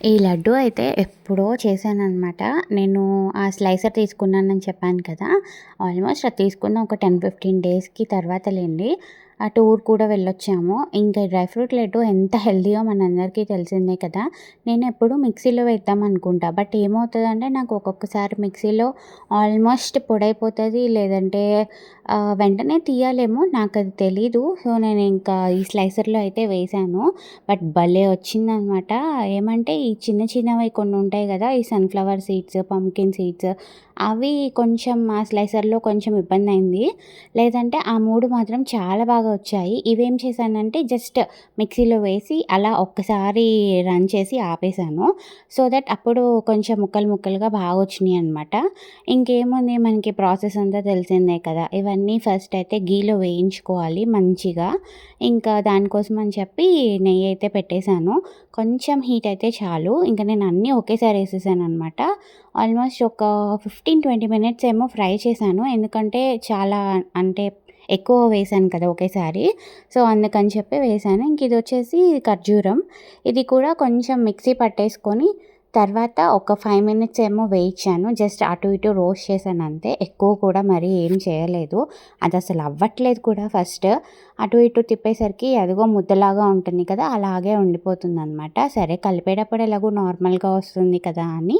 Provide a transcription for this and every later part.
ఈ లడ్డు అయితే ఎప్పుడో చేశాననమాట. నేను ఆ స్లైసర్ తీసుకున్నానని చెప్పాను కదా! ఆల్మోస్ట్ అది తీసుకున్న ఒక 10, 15 డేస్‌కి తర్వాతలేండి. ఆ టూర్ కూడా వెళ్ళొచ్చాము. ఇంకా డ్రై ఫ్రూట్ లడ్డు ఎంత హెల్తీయో మనందరికీ తెలిసిందే కదా! నేనెప్పుడు మిక్సీలో వేద్దాం అనుకుంటా. బట్ ఏమవుతదంటే నాకు ఒక్కొక్కసారి మిక్సీలో ఆల్మోస్ట్ పొడైపోతది. లేదంటే వెంటనే తీయాలేమో నాకది తెలీదు. సో, నేను ఇంకా ఈ స్లైసర్‌లో అయితే వేశాను. బట్ భలే వచ్చిందనమాట. ఏమంటే ఈ చిన్న చిన్నవి కొన్ని ఉంటాయి గదా! ఈ సన్‌ఫ్లవర్ సీడ్స్, పంకిన్ సీడ్స్ అవి కొంచెం ఆ స్లైసర్‌లో కొంచెం ఇబ్బందయింది. లేదంటే ఆ 3 మాత్రం చాలా బాగా వచ్చాయి. ఇవేం చేశానంటే జస్ట్ మిక్సీలో వేసి అలా ఒక్కసారి రన్ చేసి ఆపేసాను. సో దట్ అప్పుడు కొంచెం ముక్కలు ముక్కలుగా బాగొచ్చినియనమాట. ఇంకేముంది మనకి ప్రాసెస్ అంతా తెలిసిందే కదా! ఇవన్నీ ఫస్ట్ అయితే ఘీలో వేయించుకోవాలి మంచిగా. ఇంకా దానికోసం అని చెప్పి నెయ్యయితే పెట్టేసాను. కొంచెం హీట్ అయితే చాలు. ఇంక నేను అన్నీ ఒకేసారి ఏసేసాననమాట. ఆల్మోస్ట్ ఒక 15, 20 మినిట్స్ ఏమో ఫ్రై చేశాను. ఎందుకంటే చాలా అంటే ఎక్కువ వేశాను కదా ఒకేసారి. సో, అందుకని చెప్పి వేశాను. ఇంక ఇదొచ్చేసి ఖర్జూరం. ఇది కూడా కొంచెం మిక్సీ పట్టేసుకొని తర్వాత ఒక 5 మినిట్స్ ఏమో వేయించాను. జస్ట్ అటు ఇటు రోస్ట్ చేశానంతే. ఎక్కువ కూడా మరీ ఏం చేయలేదు. అదసలు అవ్వట్లేదు కూడా ఫస్ట్. అటు ఇటు తిప్పేసరికి అదిగో ముద్దలాగా ఉంటుంది కదా! అలాగే ఉండిపోతుందనమాట. సరే కలిపేటప్పుడు ఎలాగో నార్మల్‌గా వస్తుంది కదా అని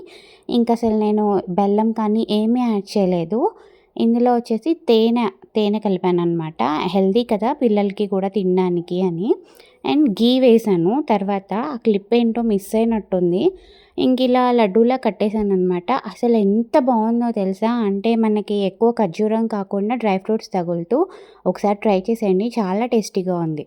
ఇంకసలు నేను బెల్లం కానీ ఏమీ యాడ్ చేయలేదు. ఇందులో వచ్చేసి తేనె కలిపాననమాట. హెల్తీ కదా పిల్లలకి కూడా తినడానికి అని. అండ్ ఘీ వేశాను. తర్వాత ఆ క్లిప్ ఏంటో మిస్ అయినట్టుంది. ఇంకిలా లడ్డూలా కట్టేసాననమాట. అసలెంత బావుందో తెలుసా? అంటే మనకి ఎక్కువ ఖర్జూరం కాకుండా డ్రై ఫ్రూట్స్ తగులుతూ ఒకసారి ట్రై చేసేయండి. చాలా టేస్టీగా ఉంది.